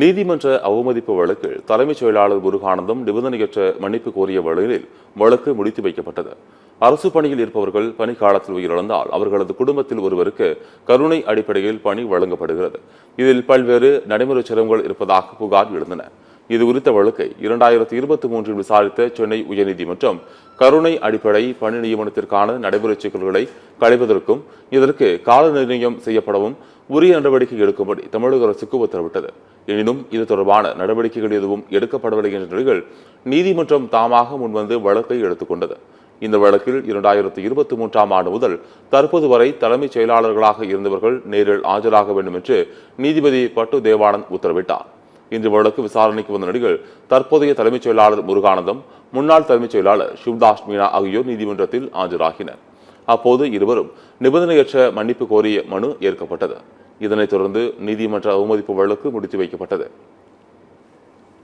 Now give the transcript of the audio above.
நீதிமன்ற அவமதிப்பு வழக்கில் தலைமைச் செயலாளர் முருகானந்தம் நிபந்தனையற்ற மன்னிப்பு கோரிய வழக்கில் வழக்கு முடித்து வைக்கப்பட்டது. அரசு பணியில் இருப்பவர்கள் பணிக்காலத்தில் உயிரிழந்தால் அவர்களது குடும்பத்தில் ஒருவருக்கு கருணை அடிப்படையில் பணி வழங்கப்படுகிறது. இதில் பல்வேறு நடைமுறை செலவுகள் இருப்பதாக புகார் எழுந்தன. இது குறித்த வழக்கை 2023 விசாரித்த சென்னை உயர்நீதிமன்றம் கருணை அடிப்படை பணி நியமனத்திற்கான நடைமுறை சிக்கல்களை களைவதற்கும் இதற்கு கால நிர்ணயம் செய்யப்படவும் உரிய நடவடிக்கை எடுக்கும்படி தமிழக அரசுக்கு உத்தரவிட்டது. எனினும் இது தொடர்பான நடவடிக்கைகள் எதுவும் எடுக்கப்படவில்லை என்ற நிலையில் நீதிமன்றம் தாமாக முன்வந்து வழக்கை எடுத்துக்கொண்டது. இந்த வழக்கில் 2023 ஆண்டு முதல் தற்போது வரை தலைமைச் செயலாளர்களாக இருந்தவர்கள் நேரில் ஆஜராக வேண்டும் என்று நீதிபதி பட்டு தேவானந்த் உத்தரவிட்டார். இன்று வழக்கு விசாரணைக்கு வந்த நடிகர் தற்போதைய தலைமைச் செயலாளர் முருகானந்தம், முன்னாள் தலைமைச் செயலாளர் சிவ்தாஸ் மீனா ஆகியோர் நீதிமன்றத்தில் ஆஜராகினர். அப்போது இருவரும் நிபந்தனையற்ற மன்னிப்பு கோரிய மனு ஏற்கப்பட்டது. இதனைத் தொடர்ந்து நீதிமன்ற அவமதிப்பு வழக்கு முடித்து வைக்கப்பட்டது.